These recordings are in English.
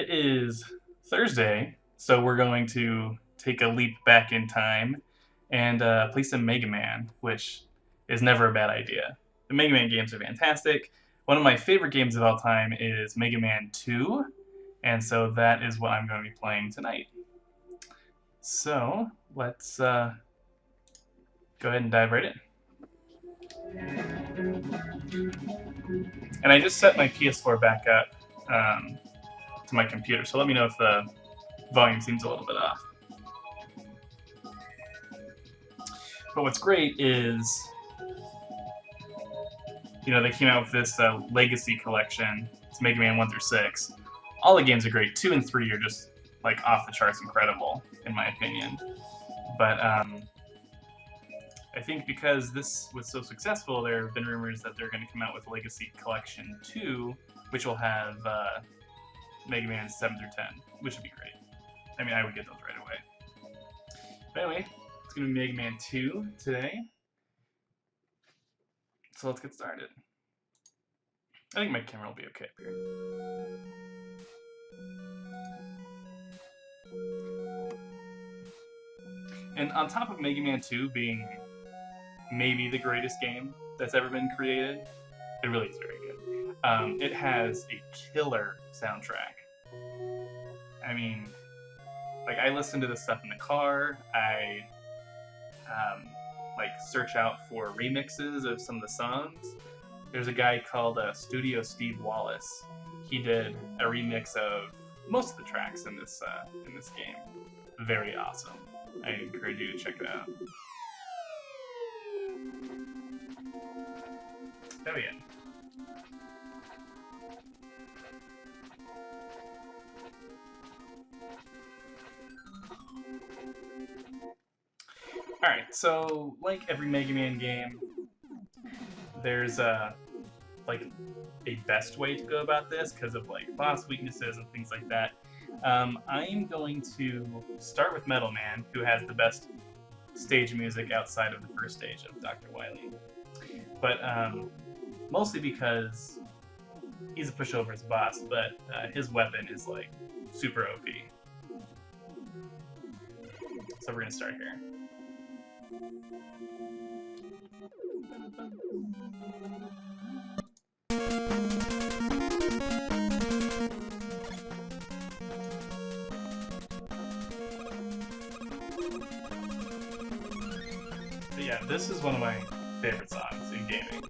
It is Thursday, so we're going to take a leap back in time and play some Mega Man, which is never a bad idea. The Mega Man games are fantastic. One of my favorite games of all time is Mega Man 2, and so that is what I'm going to be playing tonight. So let's go ahead and dive right in. And I just set my PS4 back up to my computer, so let me know if the volume seems a little bit off. But what's great is, they came out with this Legacy Collection. It's Mega Man 1 through 6. All the games are great. 2 and 3 are just, off the charts incredible, in my opinion. But I think because this was so successful, there have been rumors that they're going to come out with Legacy Collection 2, which will have Mega Man 7 through 10, which would be great. I mean, I would get those right away. But anyway, it's going to be Mega Man 2 today. So let's get started. I think my camera will be okay up here. And on top of Mega Man 2 being maybe the greatest game that's ever been created, it really is very good. It has a killer soundtrack. I mean, I listen to this stuff in the car. I search out for remixes of some of the songs. There's a guy called Studio Steve Wallace. He did a remix of most of the tracks in this game. Very awesome. I encourage you to check it out. Oh yeah. Alright, so like every Mega Man game, there's a best way to go about this because of boss weaknesses and things like that. I'm going to start with Metal Man, who has the best stage music outside of the first stage of Dr. Wily. But mostly because he's a pushover as a boss, but his weapon is super OP. So we're gonna start here. But yeah, this is one of my favorite songs in gaming.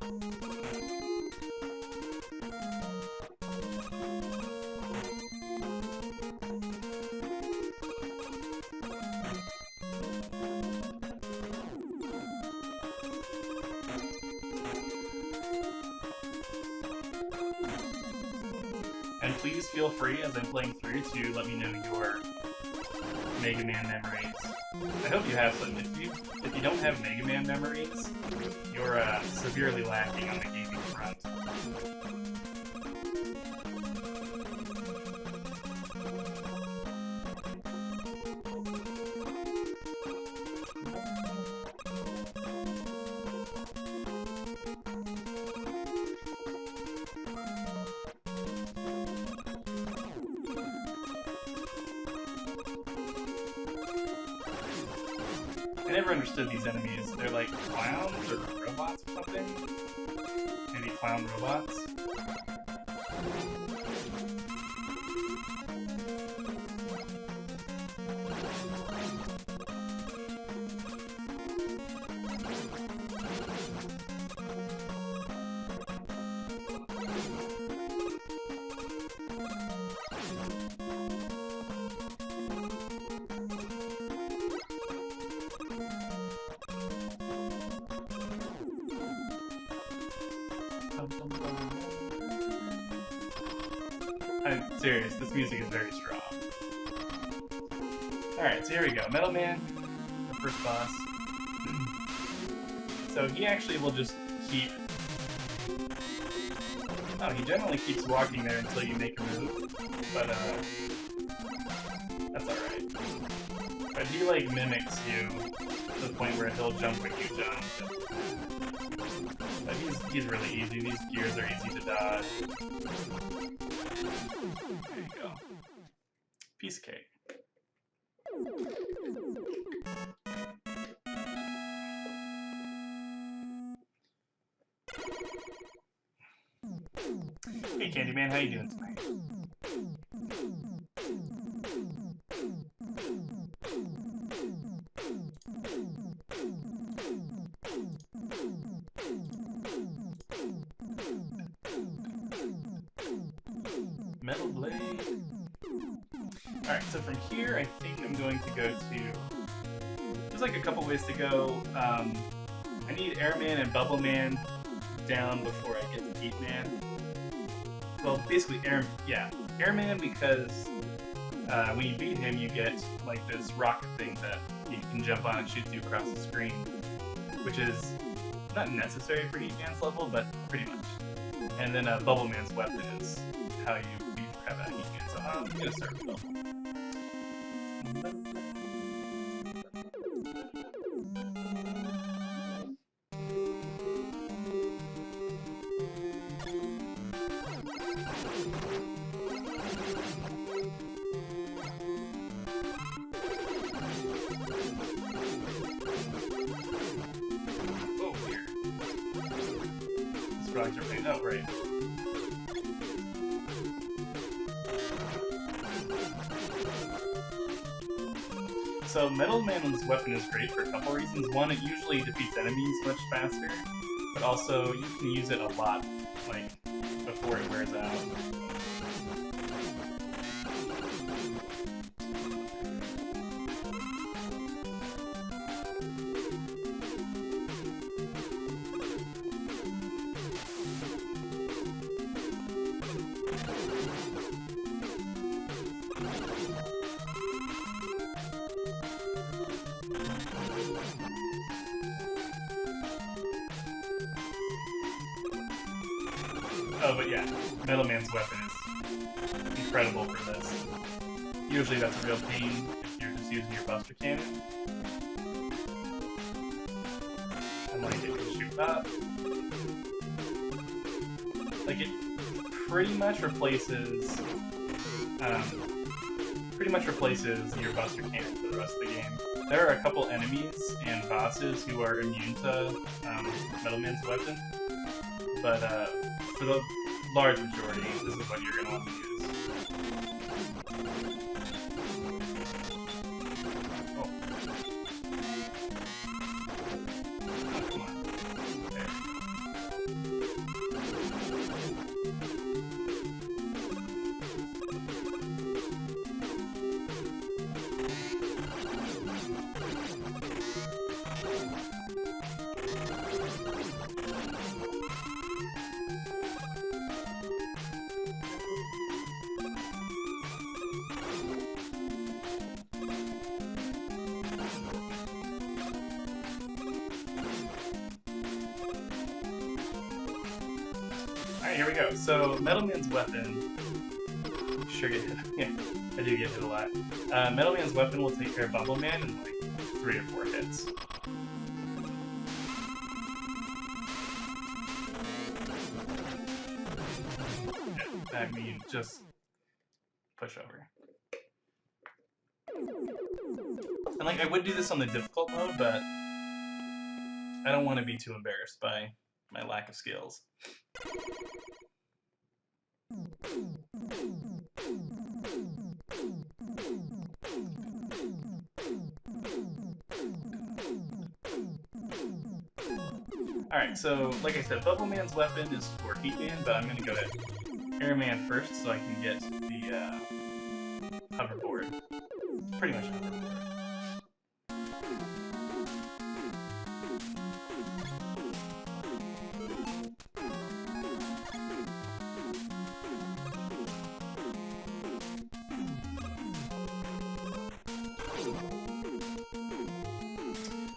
And please feel free, as I'm playing through, to let me know your Mega Man memories. I hope you have some. If you don't have Mega Man memories, you're severely lacking on the gaming front. I never understood these enemies. They're like clowns or robots or something? Maybe clown robots? I'm serious, this music is very strong. Alright, so here we go. Metal Man, the first boss. So he actually will just keep... Oh, he generally keeps walking there until you make a move, but that's alright. But he mimics you to the point where he'll jump when you jump. But he's really easy. These gears are easy to dodge. There you go. Piece of cake. Hey Candyman, how you doing tonight? Metal Blade. Alright, so from here I think I'm going to go to... There's like a couple ways to go. I need Airman and Bubble Man down before I get to Heat Man. Well, basically Airman because when you beat him you get like this rocket thing that you can jump on and shoot you across the screen, which is not necessary for Heat Man's level, but pretty much. And then Bubble Man's weapon is how you beat the crap out of Heat Man, so I'm gonna start with Bubble. Frogs are playing. Oh, right. So Metal Man's weapon is great for a couple reasons. One, it usually defeats enemies much faster, but also you can use it a lot, like, before it wears out. Oh, but yeah, Metal Man's weapon is incredible for this. Usually that's a real pain if you're just using your Buster Cannon. And like it can shoot up. Like it pretty much replaces your Buster Cannon for the rest of the game. There are a couple enemies and bosses who are immune to Metal Man's weapon, but for the large majority, this is what you're going to want to use. Oh. Oh, come on. There. Alright, here we go. So, Metal Man's weapon... Sure get hit. Yeah, I do get hit a lot. Metal Man's weapon will take care of Bubble Man in like 3 or 4 hits. Yeah, I mean, just push over. And like, I would do this on the difficult mode, but I don't want to be too embarrassed by my lack of skills. Alright, so like I said, Bubble Man's weapon is for Heat Man, but I'm gonna go to Airman first so I can get the hoverboard. Pretty much hoverboard.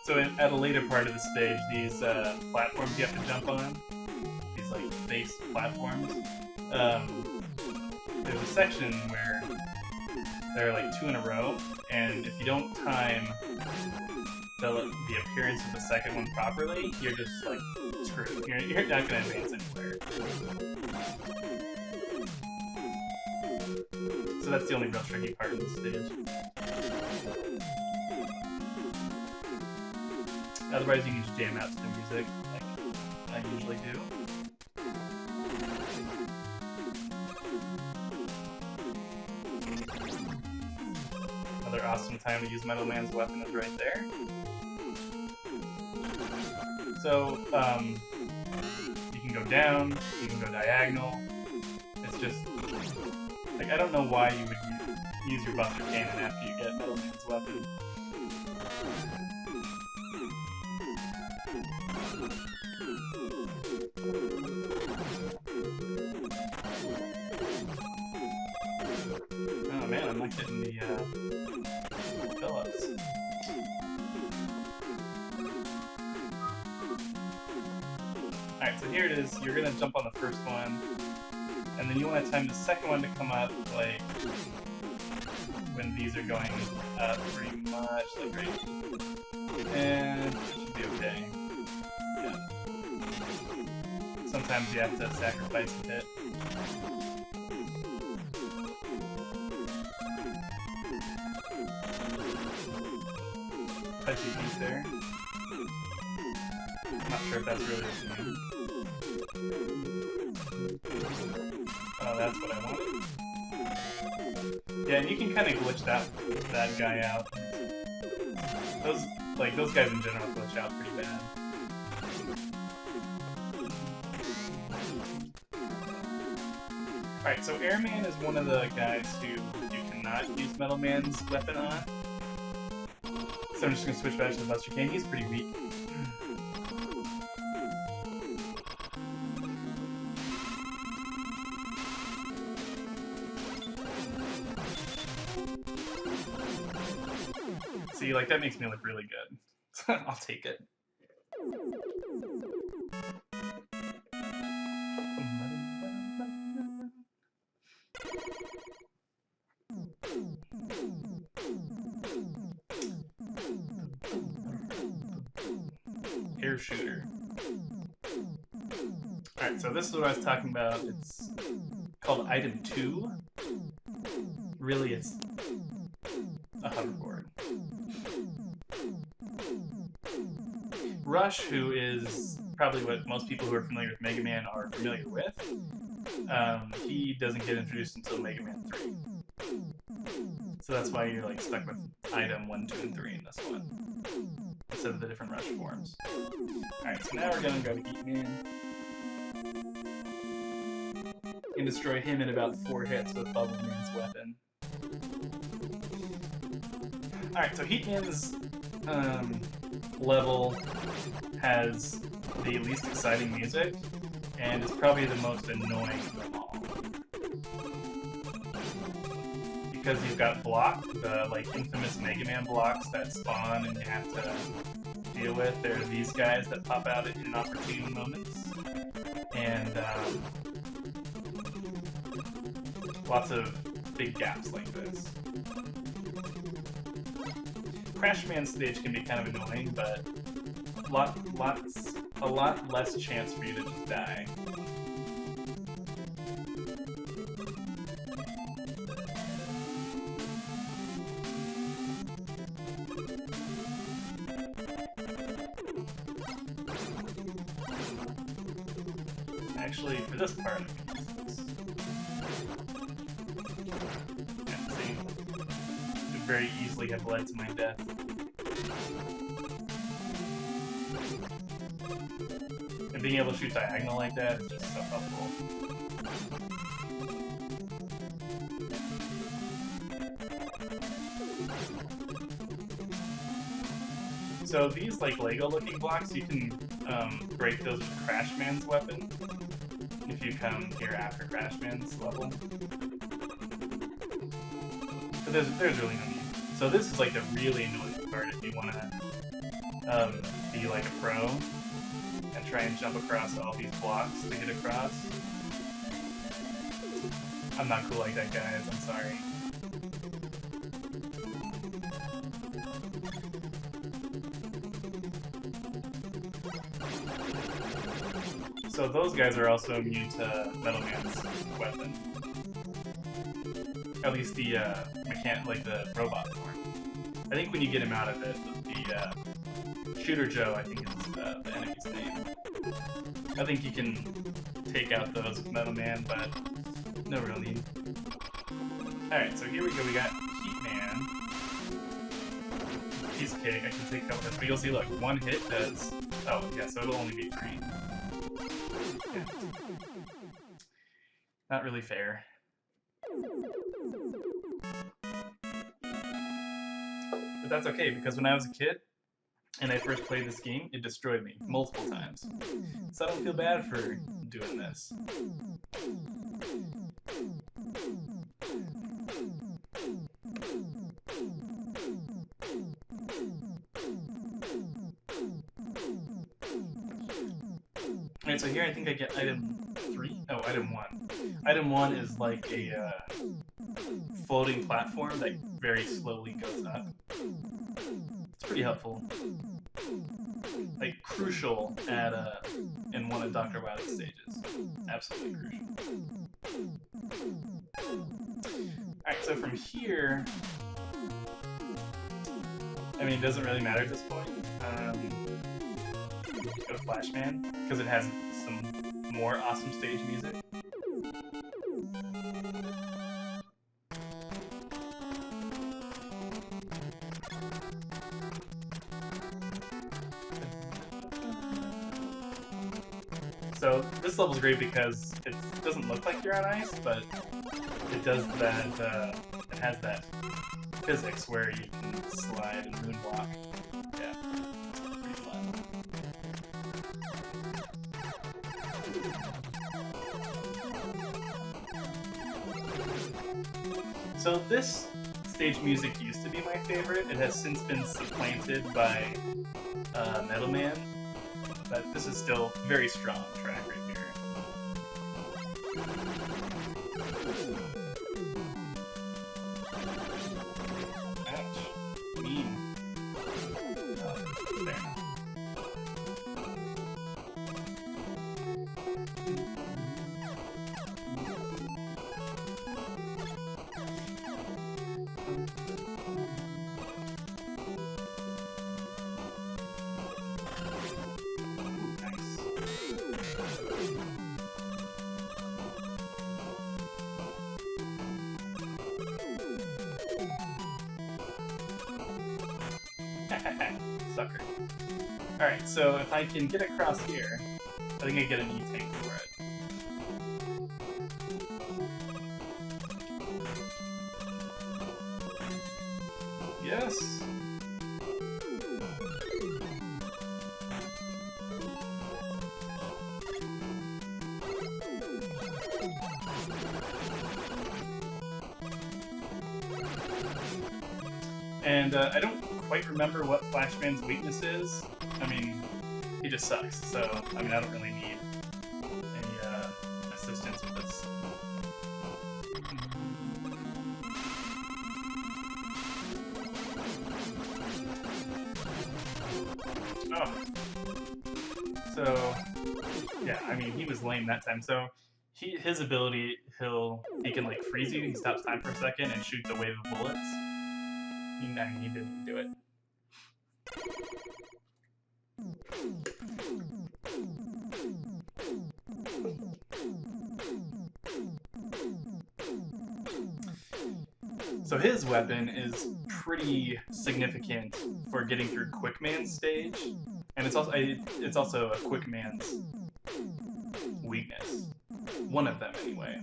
So at a later part of the stage, these platforms you have to jump on, these like base platforms, there's a section where there are like 2 in a row, and if you don't time the appearance of the second one properly, you're just like screwed. You're not going to advance anywhere. So that's the only real tricky part of the stage. Otherwise, you can just jam out to the music, like I usually do. Another awesome time to use Metal Man's weapon is right there. So, you can go down, you can go diagonal. It's just, like, I don't know why you would use your Buster Cannon after you get Metal Man's weapon. Oh man, I'm not getting the fill-ups. Alright, so here it is. You're gonna jump on the first one, and then you want to time the second one to come up, like, when these are going up pretty much, like right, and it should be okay. Yeah. Sometimes you have to sacrifice a bit. Touchy beat there. I'm not sure if that's really a thing. Oh, that's what I wanted. Yeah, and you can kind of glitch that guy out. Those guys in general glitch out pretty bad. Alright, so Airman is one of the guys who you cannot use Metal Man's weapon on. So I'm just gonna switch back to the Buster King. He's pretty weak. See, like, that makes me look really good. I'll take it. Air shooter. Alright, so this is what I was talking about. It's called Item 2. Really, it's a hoverboard. Rush, who is probably what most people who are familiar with Mega Man are familiar with, he doesn't get introduced until Mega Man 3. So that's why you're like stuck with Item 1, 2, and 3 in this one, instead of the different Rush forms. Alright, so now we're gonna go to Heatman and destroy him in about 4 hits with Bubble Man's weapon. Alright, so Heatman's level has the least exciting music, and is probably the most annoying of them all. Because you've got Block, the like infamous Mega Man blocks that spawn and you have to deal with. There are these guys that pop out at inopportune moments. And lots of big gaps like this. Crash Man's stage can be kind of annoying, but a lot less chance for you to just die. Actually, for this part, yeah, see, could very easily have led to my death. And being able to shoot diagonal like that is just so helpful. So these like Lego-looking blocks, you can break those with Crash Man's weapon if you come here after Crash Man's level. But there's really no need. So this is like the really annoying part if you want to be like a pro and try and jump across all these blocks to get across. I'm not cool like that, guys. I'm sorry. So those guys are also immune to Metal Man's weapon. At least the like the robot form. I think when you get him out of it, the Shooter Joe, I think is the enemy's name. I think you can take out those with Metal Man, but no real need. Alright, so here we go, we got Heat Man. Piece of cake, I can take a couple hits, but you'll see, look, one hit does... Oh, yeah, so it'll only be 3. Yeah. Not really fair. But that's okay, because when I was a kid, and I first played this game, it destroyed me multiple times. So I don't feel bad for doing this. Alright, so here I think I get item 3? Oh, item 1. Item 1 is like a floating platform that very slowly goes up. It's pretty helpful. Like, crucial at in one of Dr. Wily's stages. Absolutely crucial. Alright, so from here... I mean, it doesn't really matter at this point. Go to Flashman, because it has some more awesome stage music. So this level's great because it doesn't look like you're on ice, but it does that, it has that physics where you can slide and moonwalk. Yeah, it's pretty fun. So this stage music used to be my favorite. It has since been supplanted by Metal Man, but this is still a very strong track right here. Ouch. Mean. Oh, there. Sucker. Alright, so if I can get across here, I think I get an E-tank for it. Yes! And I don't quite remember what Flashman's weakness is. I mean, he just sucks, so I mean I don't really need any assistance with this. Oh. So yeah, I mean he was lame that time, so his ability he can like freeze you, he stops time for a second and shoots a wave of bullets. I mean, he didn't do it. So his weapon is pretty significant for getting through Quickman's stage, and it's also a Quickman's weakness. One of them, anyway.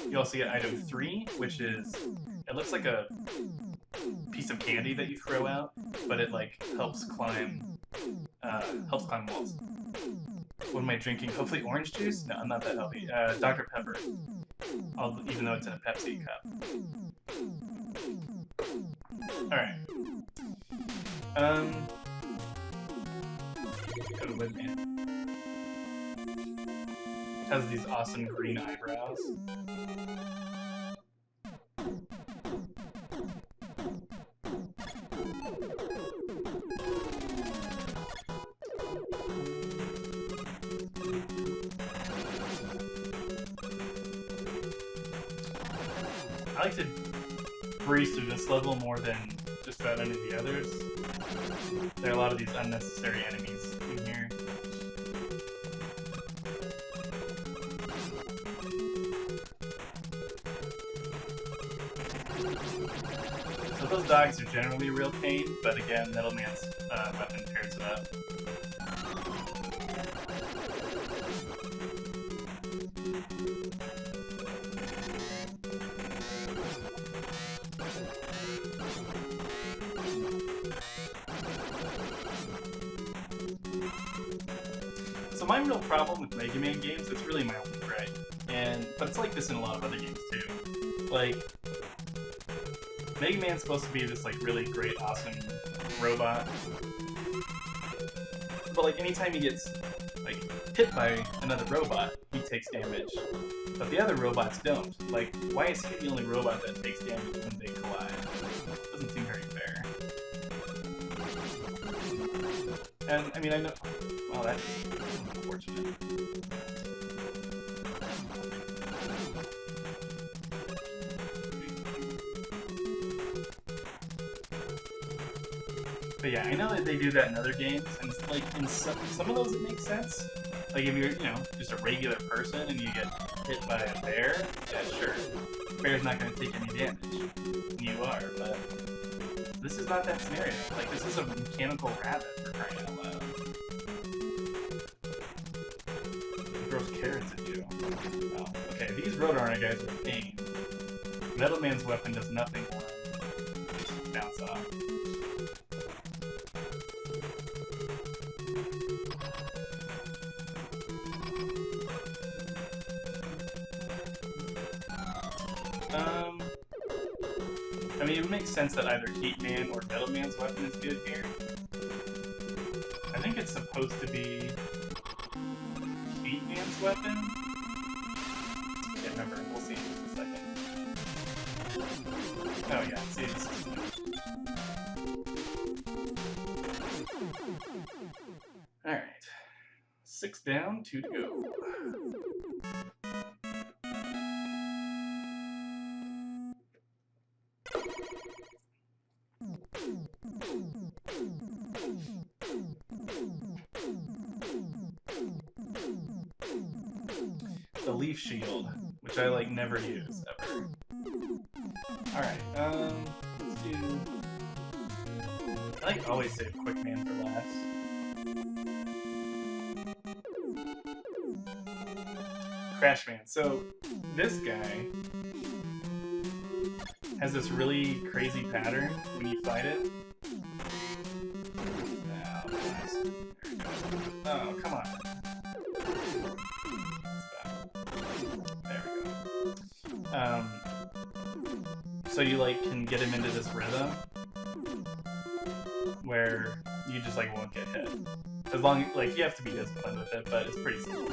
You also get item 3, which is, it looks like a piece of candy that you throw out, but it like helps climb walls. What am I drinking? Hopefully orange juice? No, I'm not that healthy. Dr. Pepper. Even though it's in a Pepsi cup. Alright. Go to Woodman. Has these awesome green eyebrows. I like to breeze through this level more than just about any of the others. There are a lot of these unnecessary enemies in here. So those dogs are generally a real pain, but again, Metal Man's weapon tears it up. So my real problem with Mega Man games, it's really my only gripe, but it's like this in a lot of other games too. Like, Mega Man's supposed to be this like really great, awesome robot, but like anytime he gets like hit by another robot, he takes damage, but the other robots don't. Like, why is he the only robot that takes damage when they collide? Doesn't seem very fair. And I mean, I know. Well, that's unfortunate. But yeah, I know that they do that in other games, and it's like in some of those it makes sense. Like if you're, just a regular person and you get hit by a bear, yeah, sure. The bear's not going to take any damage. You are, but this is not that scenario. Like, this is a mechanical rabbit, for crying out loud. It throws carrots at you. Oh, okay, these Roadrunner guys are a pain. Metal Man's weapon does nothing more than just bounce off. I mean, it makes sense that either Heat Man or Metal Man's weapon is good here. I think it's supposed to be Heat Man's weapon. I can't remember. We'll see in just a second. Oh yeah, see, this is Alright. 6 down, 2 to go. The Leaf Shield, which I like never use ever. Alright, let's do. I like to always save Quick Man for last. Crash Man. So this guy has this really crazy pattern when you fight it. Oh, nice. There we go. Oh, come on. There we go. So you like can get him into this rhythm where you just like won't get hit. As long as like you have to be disciplined with it, but it's pretty simple.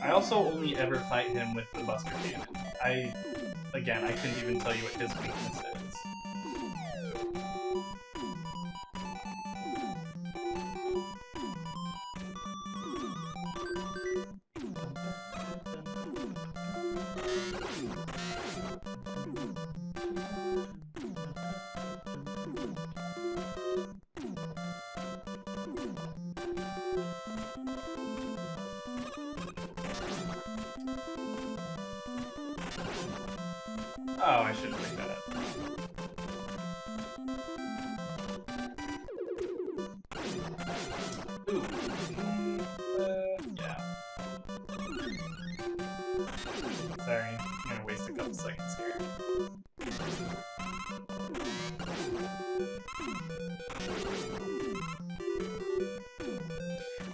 I also only ever fight him with the Buster Cannon. I couldn't even tell you what his weakness is. Oh, I should have picked that up. Ooh. Yeah. Sorry, I'm gonna waste a couple seconds here.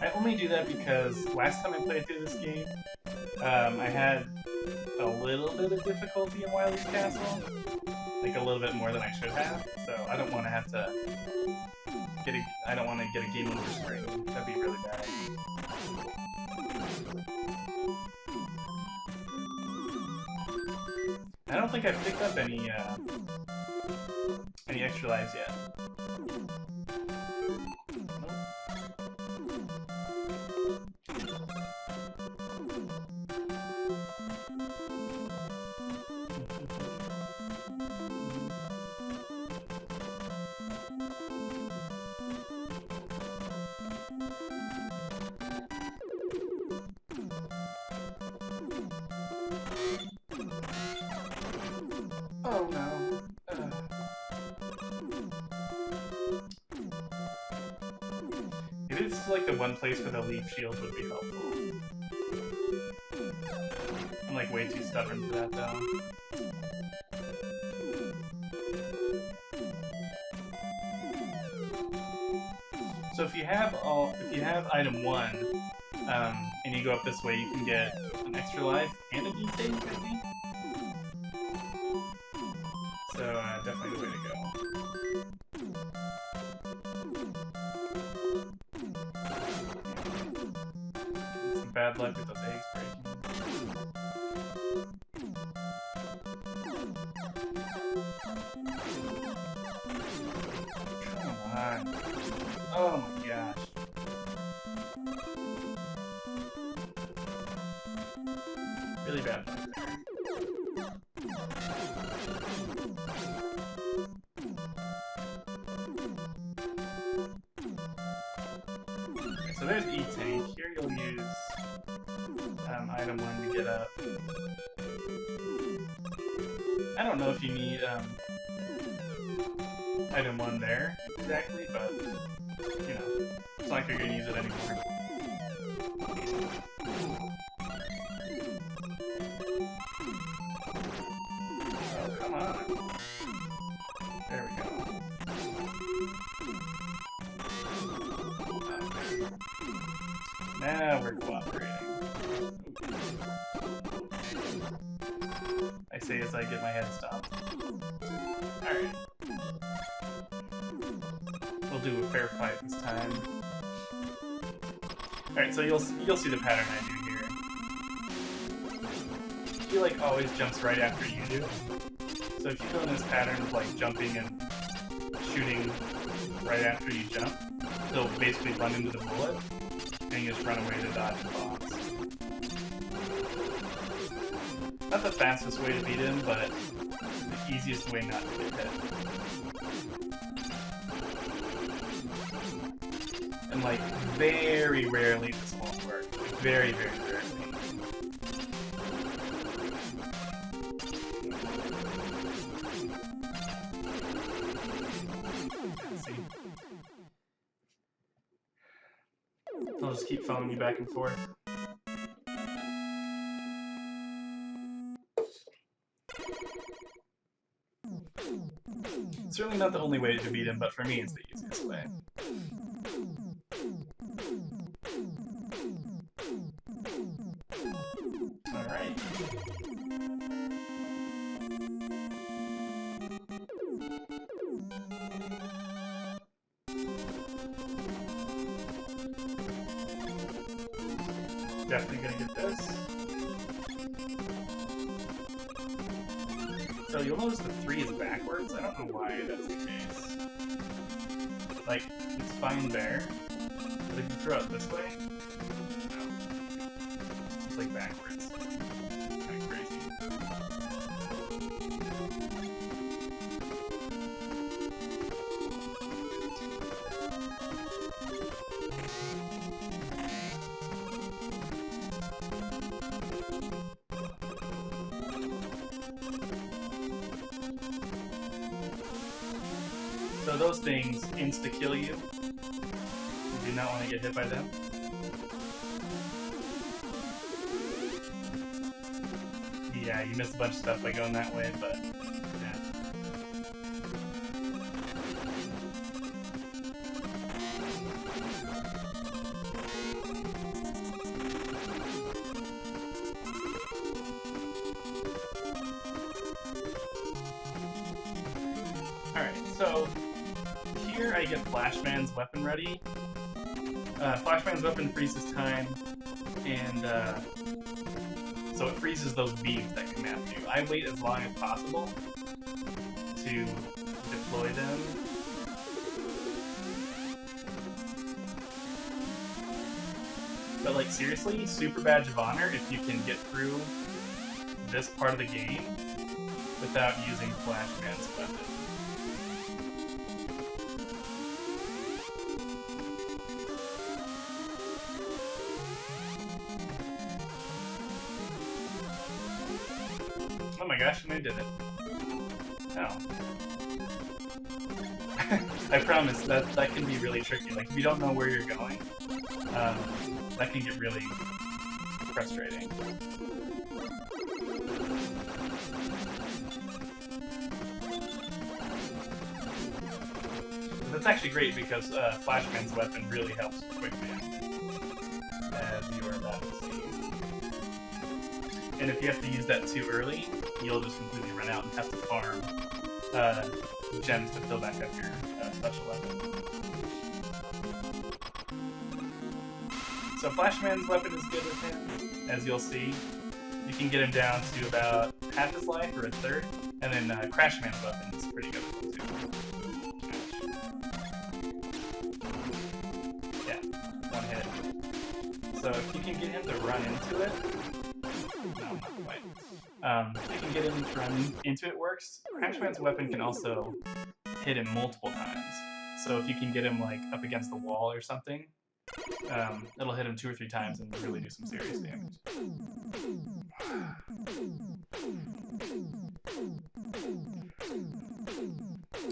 I only do that because last time I played through this game, I had a little bit of difficulty in Wily's Castle, like a little bit more than I should have. So I don't want to have to get I don't want to get a game over screen. That'd be really bad. I don't think I've picked up any extra lives yet. Nope. Maybe this is like the one place where the leaf shield would be helpful. I'm like way too stubborn for that though. So if you have item 1, and you go up this way, you can get an extra life and a D-Stage, I think. So definitely the way to go. Some bad luck with those eggs breaking. Come on. Oh my gosh. Really bad luck there. Okay, so there's E-Tank. Here you'll use item 1 to get up. I don't know if you need item 1 there exactly, but you know, it's not like you're gonna use it anymore. Oh, come on. There we go. Now we're cooperating. I say as I get my head stopped. Alright. We'll do a fair fight this time. Alright, so you'll see the pattern I do here. He like always jumps right after you do. So if you go in this pattern of like jumping and shooting right after you jump, he'll basically run into the bullet and you just run away to dodge the box. Not the fastest way to beat him, but the easiest way not to get hit. And like, very rarely this won't work. Like, very, very rarely. Let's see. I'll just keep following you back and forth. Certainly not the only way to beat him, but for me it's the easiest way. Alright. Definitely gonna get this. So you'll notice the 3 is backwards. I don't know why that's the case. Like, it's fine there. But if you throw it this way, no. It's like backwards. Kinda crazy. So those things insta-kill you. You do not want to get hit by them. Yeah, you missed a bunch of stuff by going that way, but yeah. Alright, so here I get Flashman's weapon ready. Flashman's weapon freezes time, and so it freezes those beams that come after you. I wait as long as possible to deploy them. But like seriously, Super Badge of Honor if you can get through this part of the game without using Flashman's weapon. Oh my gosh, and I did it. Oh. I promise that can be really tricky. Like if you don't know where you're going, that can get really frustrating. That's actually great because Flashman's weapon really helps Quickman, as you are about to see. And if you have to use that too early, you'll just completely run out and have to farm gems to fill back up your special weapon. So Flashman's weapon is good with him, as you'll see. You can get him down to about half his life or a third, and then Crashman's weapon is pretty good with him too. Yeah, one hit. So if you can get him to run into it, no, not quite. If you can get him to run into it, works. Crashman's weapon can also hit him multiple times. So if you can get him like up against the wall or something, it'll hit him 2 or 3 times and really do some serious damage.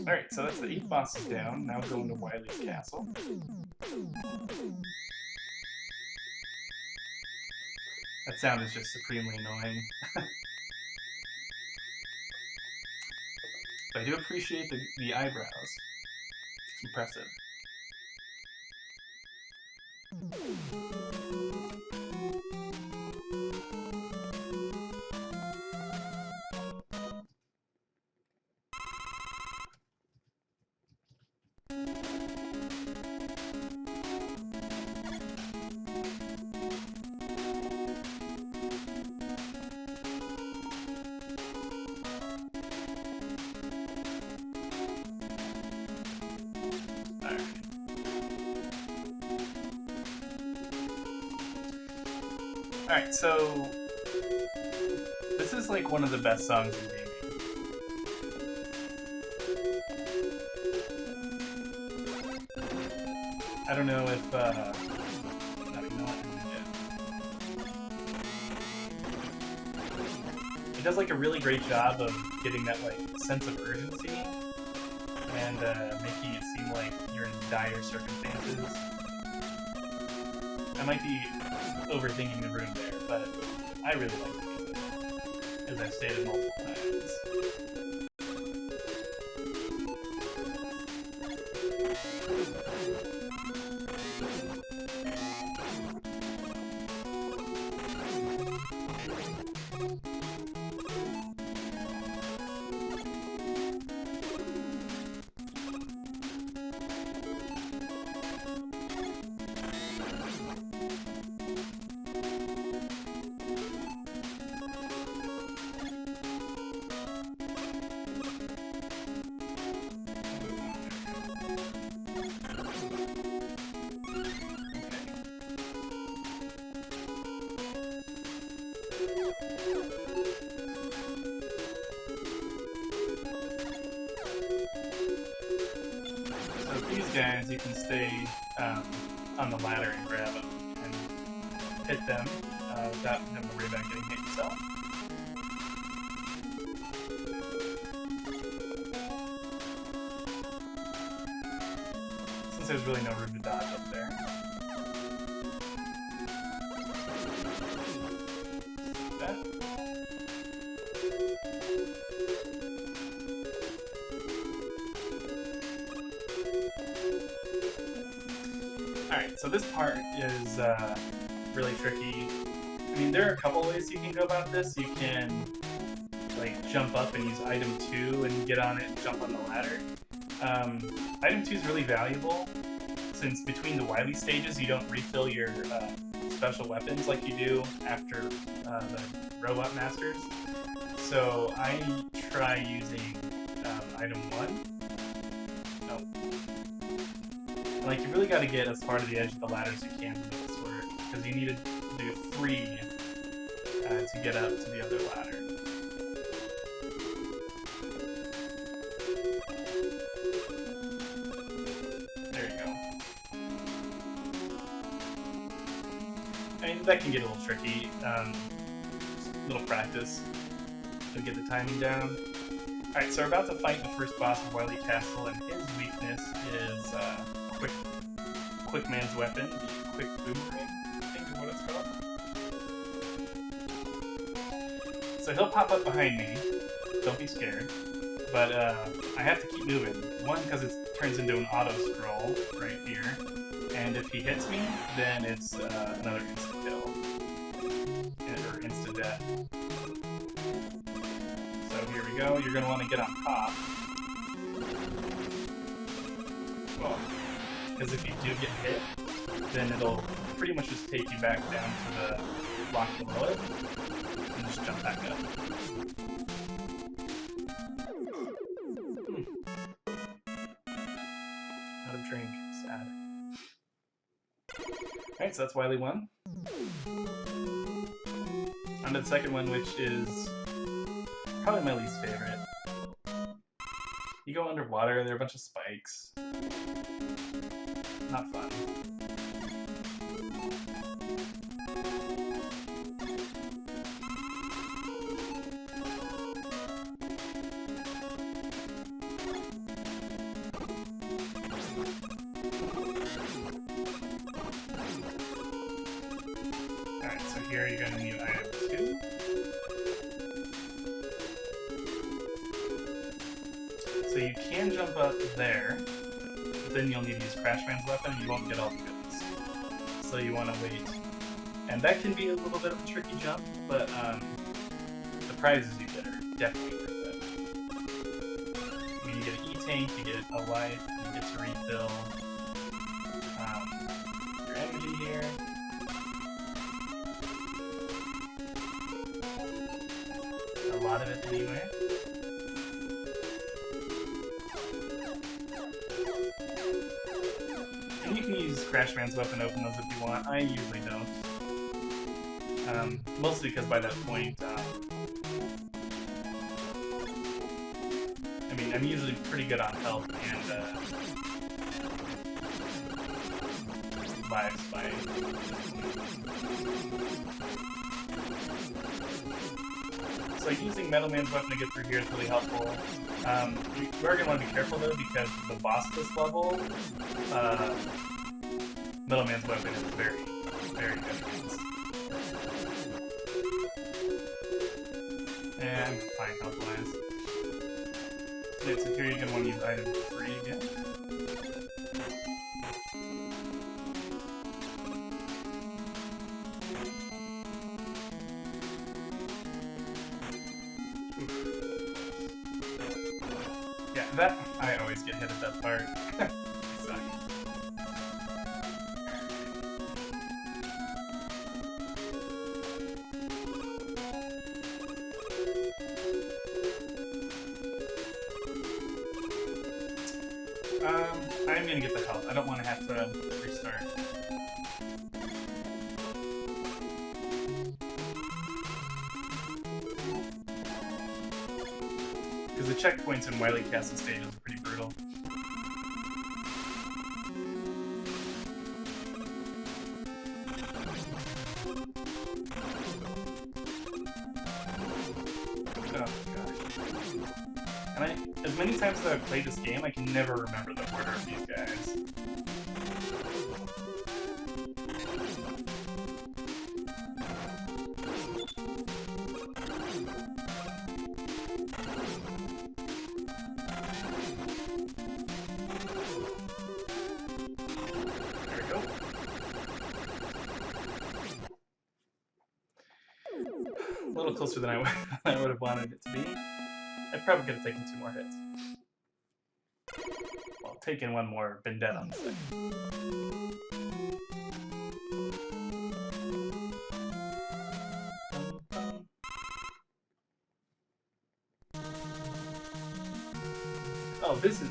Alright, so that's the 8 bosses down. Now going to Wily's castle. That sound is just supremely annoying. But I do appreciate the eyebrows. It's impressive. Alright, so this is like one of the best songs in gaming. I don't know if it does like a really great job of getting that like sense of urgency and making it seem like you're in dire circumstances. I might be overthinking the room there, but I really like the music, as I've stated multiple times. Guys, you can stay on the ladder and grab them and hit them without having to worry about getting hit yourself. Since there's really no room to dodge up there. That. Alright, so this part is really tricky. I mean, there are a couple ways you can go about this. You can like jump up and use item 2 and get on it and jump on the ladder. Item 2 is really valuable since between the Wily stages you don't refill your special weapons like you do after the Robot Masters. So I try using item 1. Like, you really got to get as far to the edge of the ladder as you can to make this work, because you need to do 3 to get up to the other ladder. There you go. I mean, that can get a little tricky. Just a little practice to get the timing down. Alright, so we're about to fight the first boss of Wily Castle, and his weakness is Quick Man's weapon, the Quick Boomerang, I think is what it's called. So he'll pop up behind me, don't be scared, but I have to keep moving. One, because it turns into an auto-scroll right here, and if he hits me, then it's another instant kill, or instant death. So here we go, you're going to want to get on top. Because if you do get hit, then it'll pretty much just take you back down to the block below it, and just jump back up. Out of drink, sad. Alright, so that's Wily 1. On to the second one, which is probably my least favorite. You go underwater, there are a bunch of spikes. Not fun. Alright, so here you're gonna need item 2. So you can jump up there, but then you'll need to use Crash Man's weapon and you won't get all the goodies. So you want to wait. And that can be a little bit of a tricky jump, but the prizes you get are definitely worth it. I mean, you get an E-Tank, you get a life, you get to refill your energy here. A lot of it anyway. And you can use Crash Man's weapon to open those if you want. I usually don't. Mostly because by that point, I mean, I'm usually pretty good on health and lives by. So using Metal Man's weapon to get through here is really helpful. We're going to want to be careful though, because the boss this level, Metal Man's weapon is very, very good against. And fine health-wise. So here you're going to want to use item 3 again. Yeah, that, I always get hit at that part. Suck. I'm gonna get the health. I don't want to have to restart. Because the checkpoints in Wily Castle stages are pretty brutal. Oh gosh. And as many times as I've played this game, I can never remember the order of these guys. There we go. A little closer than I would have wanted it to be. I probably could have taken 2 more hits. Well, taking 1 more, been dead on the second. Oh, this is...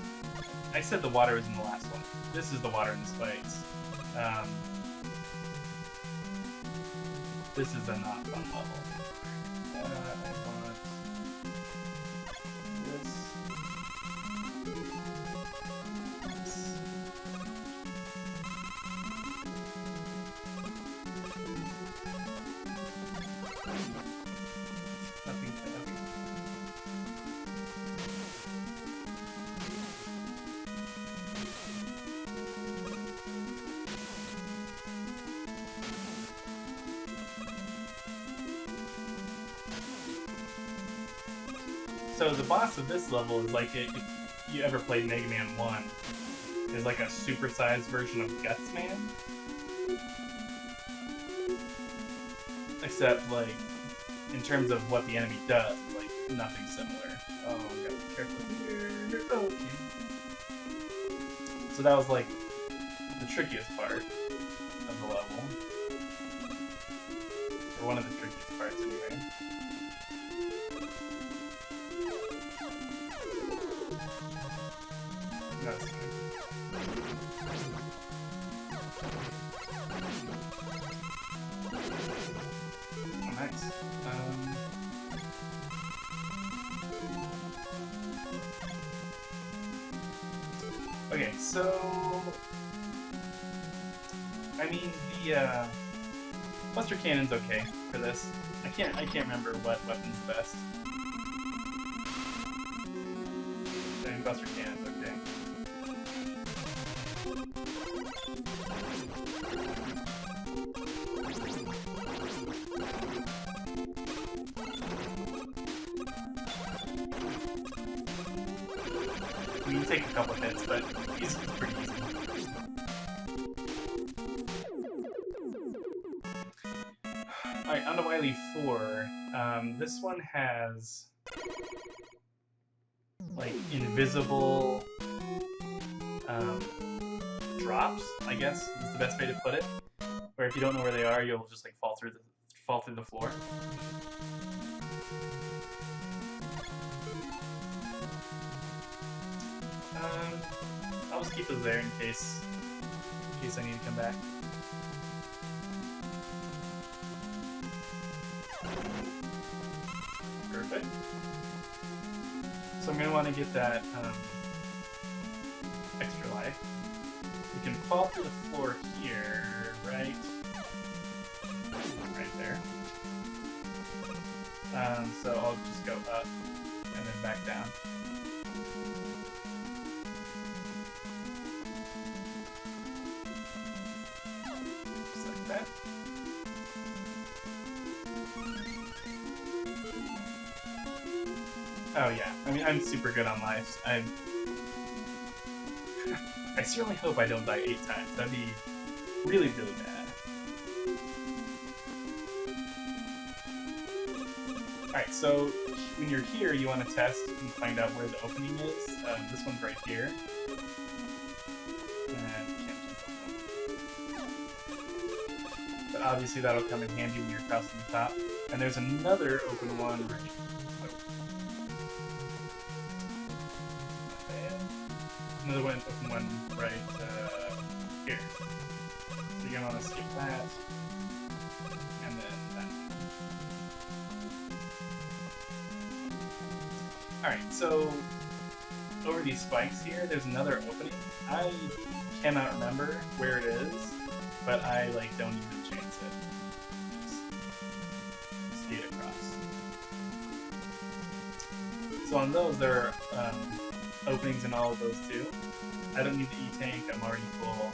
I said the water was in the last one. This is the water in the spikes. This is a not fun level. I want this. Nothing. So the boss of this level is like if you ever played Mega Man 1, is like a supersized version of Guts Man. Except like in terms of what the enemy does, like nothing similar. Oh, we gotta be careful here. Okay. So that was like the trickiest part of the level. Or one of the trickiest parts anyway. That's good. Oh, nice. Okay, so I mean the Buster Cannon's okay for this. I can't remember what weapon's best. I mean, Buster Cannon's okay. I mean, you take a couple hits, but it's pretty easy. Alright, on to Wily 4. This one has like invisible drops, I guess is the best way to put it. Where if you don't know where they are, you'll just like fall through the floor. I'll just keep those there in case I need to come back. Perfect. So I'm gonna want to get that extra life. We can fall through the floor here, right there. So I'll just go up and then back down. Just like that. Oh yeah, I mean, I'm super good on lives. I certainly hope I don't die 8 times. That'd be really, really bad. Alright, so when you're here, you want to test and find out where the opening is. This one's right here. But obviously that'll come in handy when you're crossing the top. And there's another open one right here. Another one, open one right here. So you're gonna want to skip that, and then that. Alright, so over these spikes here, there's another opening. I cannot remember where it is, but I like don't even chance it. Just skate across. So on those, there are openings in all of those too. I don't need the E-Tank, I'm already full.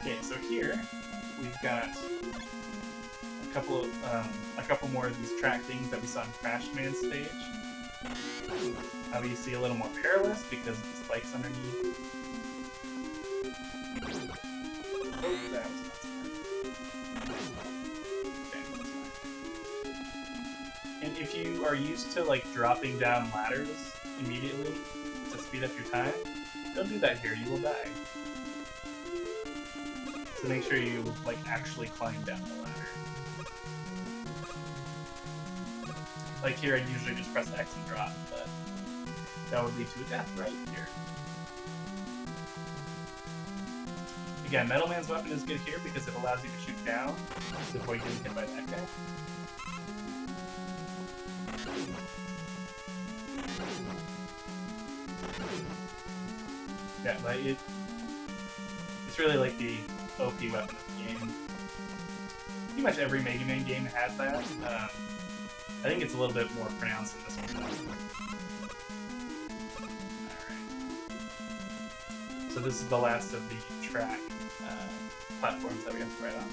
Okay, so here we've got a couple more of these track things that we saw in Crash Command stage. Obviously a little more perilous because of the spikes underneath. Oh, that was not And if you are used to like dropping down ladders immediately to speed up your time, don't do that here, you will die. So make sure you like actually climb down the ladder. Like here I'd usually just press X and drop, but that would lead to a death right here. Again, Metal Man's weapon is good here because it allows you to shoot down to avoid getting hit by that guy. Yeah, but it's really like the OP weapon of the game. Pretty much every Mega Man game has that. I think it's a little bit more pronounced in this one though. Alright. So this is the last of the track platforms that we have to ride on.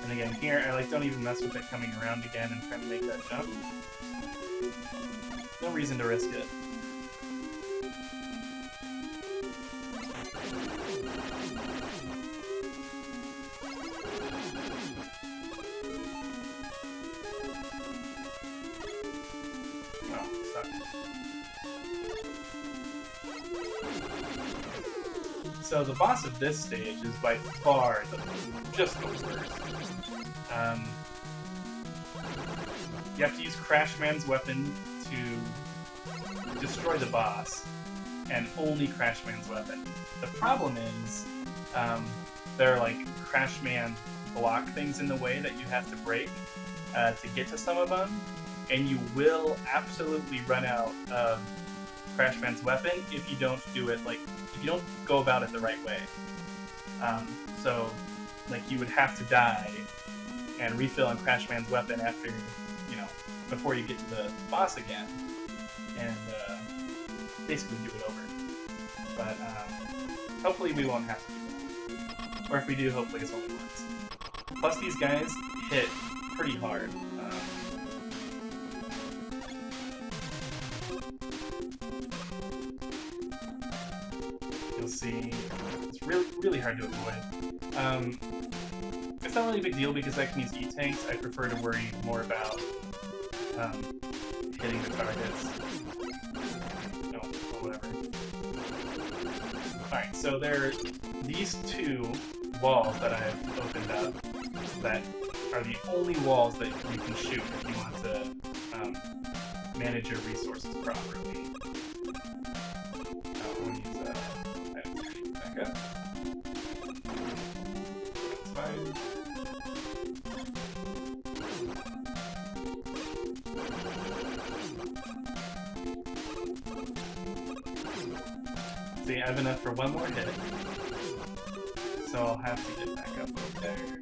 And again, here, I don't even mess with it coming around again and trying to make that jump. No reason to risk it. So the boss of this stage is by far just the worst. You have to use Crashman's weapon to destroy the boss, and only Crashman's weapon. The problem is, there are like Crashman block things in the way that you have to break to get to some of them, and you will absolutely run out of Crashman's weapon if you don't do it if you don't go about it the right way. So, you would have to die and refill on Crashman's weapon after, before you get to the boss again, and basically do it over. But hopefully we won't have to do that. Or if we do, hopefully it's only once. Plus these guys hit pretty hard. You'll see it's really hard to avoid. It's not really a big deal because I can use E-tanks. I prefer to worry more about hitting the targets. No, whatever. Alright, so there are these two walls that I've opened up that are the only walls that you can shoot if you want to manage your resources properly. We'll use item turning back up. That's fine. See, I have enough for one more hit, so I'll have to get back up over there.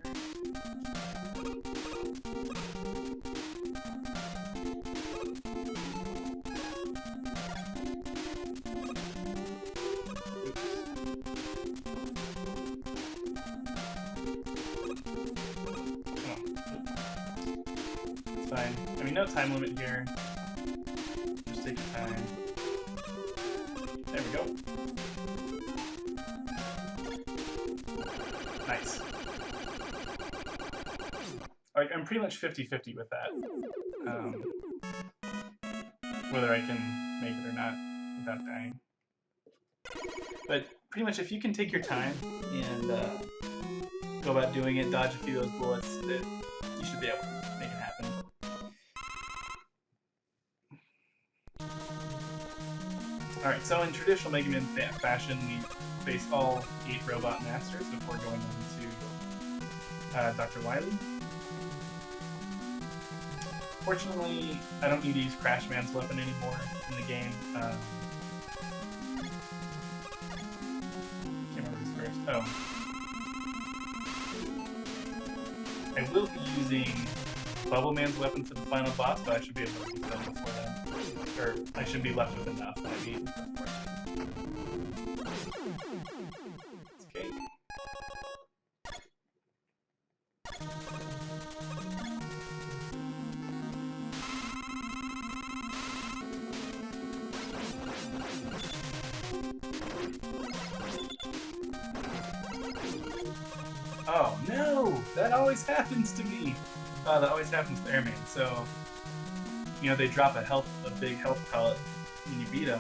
Fine. I mean, no time limit here. Just take your time. There we go. Nice. I'm pretty much 50-50 with that. Whether I can make it or not without dying. But pretty much if you can take your time and go about doing it, dodge a few of those bullets, you should be able to make it happen. Alright, so in traditional Mega Man fashion, we face all 8 Robot Masters before going on to Dr. Wily. Fortunately, I don't need to use Crashman's weapon anymore in the game. Can't remember who's first. Oh. I will be using Bubble Man's weapon for the final boss, but I should be able to use them before then. Or I should be left with enough, I mean, of course. Okay. Oh no! That always happens to me! That always happens to Airman, so they drop a big health pellet when you beat him.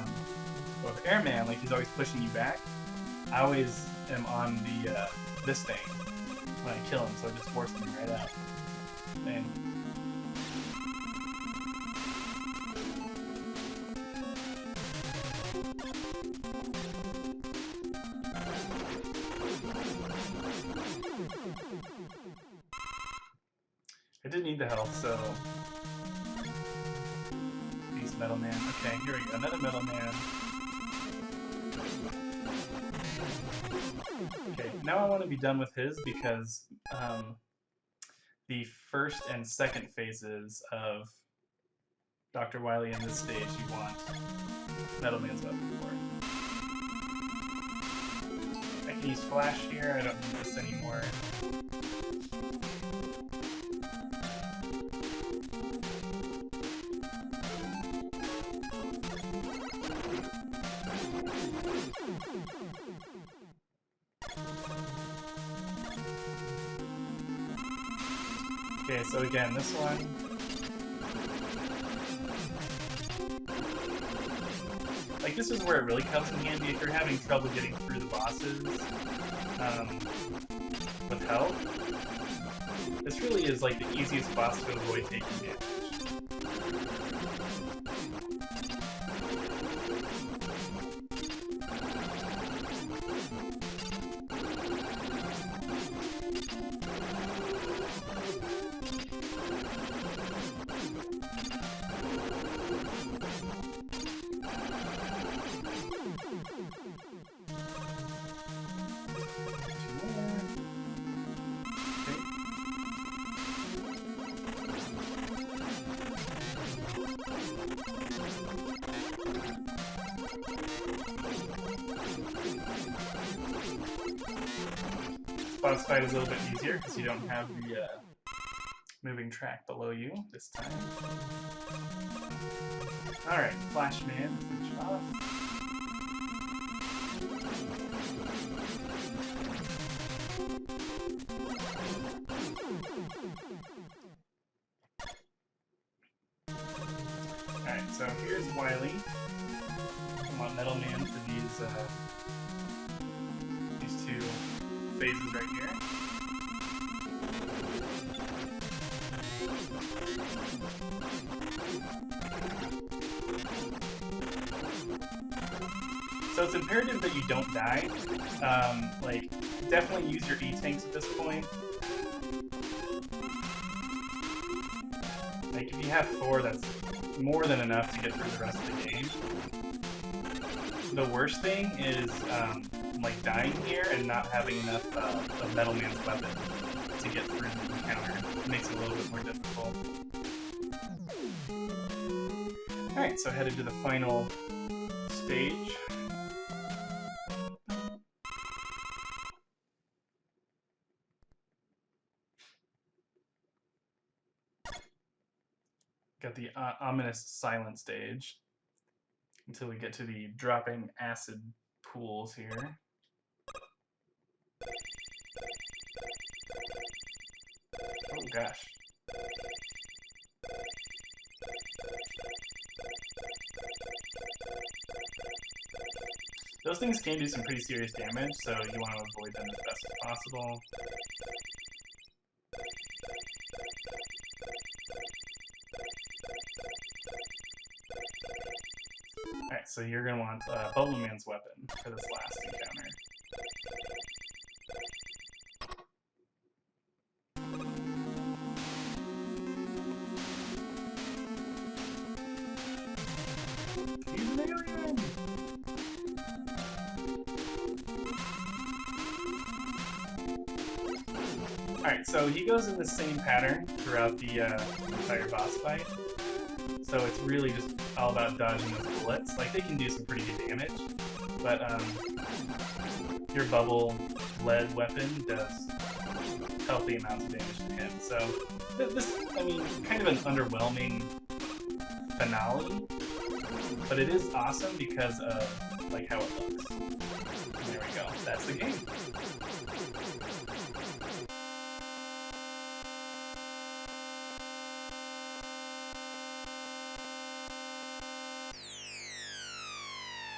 But with Airman, he's always pushing you back. I always am on the this thing when I kill him, so it just forces me right out. And I didn't need the health, so these Metal Man. Okay, here we go. Another Metal Man. Okay, now I want to be done with his because the first and second phases of Dr. Wily in this stage you want Metal Man's weapon for. I can use Flash here, I don't need this anymore. Okay, so again, this one. Like, this is where it really comes in handy if you're having trouble getting through the bosses with health. This really is like the easiest boss to avoid taking damage. Boss fight is a little bit easier because you don't have the moving track below you this time. Alright, Flash Man, finish off. Alright, so here's Wily. I want Metal Man for these two phases right here. So it's imperative that you don't die. Like, definitely use your E-tanks at this point. Like, if you have 4, that's more than enough to get through the rest of the game. The worst thing is, like, dying here and not having enough of Metal Man's weapon to get through the encounter. It makes it a little bit more difficult. Alright, so headed to the final stage. Got the ominous silent stage until we get to the dropping acid pools here. Oh gosh. Those things can do some pretty serious damage, so you want to avoid them as best as possible. Alright, so you're going to want Bubble Man's weapon for this last encounter. He's an alien! Alright, so he goes in the same pattern throughout the entire boss fight. So it's really just all about dodging those bullets. Like, they can do some pretty good damage, but your bubble lead weapon does healthy amounts of damage to him. So this, I mean, kind of an underwhelming finale, but it is awesome because of like how it looks. And there we go. That's the game.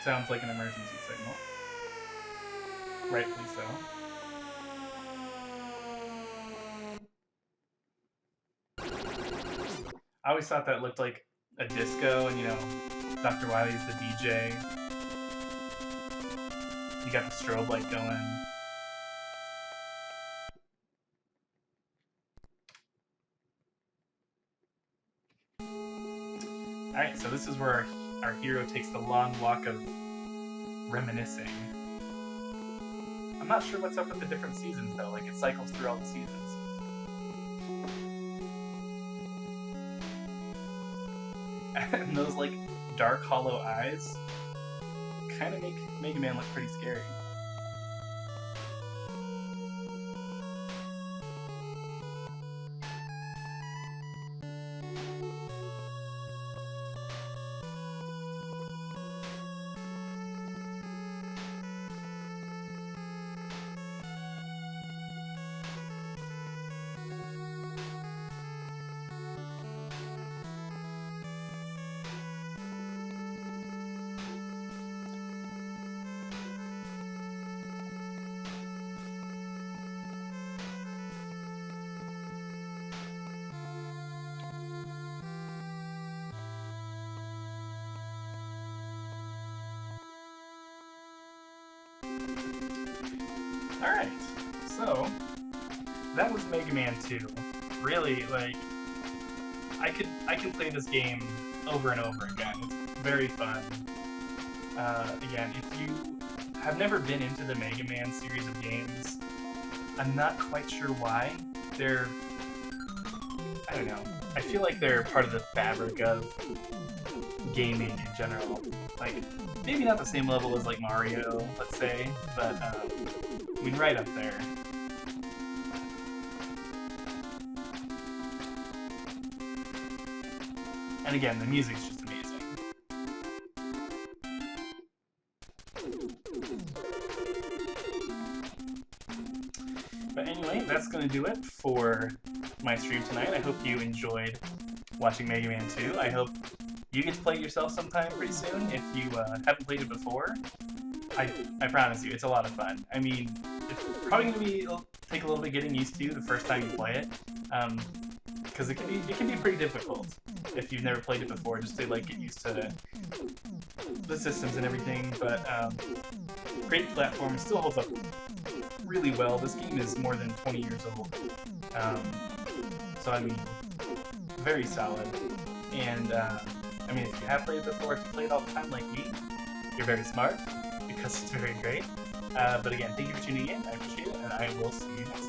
Sounds like an emergency signal. Rightfully so. I always thought that looked like a disco, and you know, Dr. Wily's the DJ. You got the strobe light going. Alright, so this is where our hero takes the long walk of reminiscing. I'm not sure what's up with the different seasons though, like it cycles through all the seasons. and those like dark hollow eyes kind of make Mega Man look pretty scary. Alright, so that was Mega Man 2. Really, like, I can play this game over and over again. It's very fun. Again, if you have never been into the Mega Man series of games, I'm not quite sure why. I don't know. I feel like they're part of the fabric of gaming in general. Like, maybe not the same level as like Mario, let's say, but I mean, right up there. And again, the music's just amazing. But anyway, that's going to do it for my stream tonight. I hope you enjoyed watching Mega Man 2. I hope you get to play it yourself sometime pretty soon if you haven't played it before. I promise you, it's a lot of fun. I mean, it's probably going to take a little bit getting used to the first time you play it, because it can be pretty difficult if you've never played it before, just to like get used to the systems and everything. But great platform, still holds up really well. This game is more than 20 years old, so I mean, very solid. And I mean, if you have played it before, if you play it all the time like me, you're very smart, because it's very great. But again, thank you for tuning in. I appreciate it, and I will see you next time.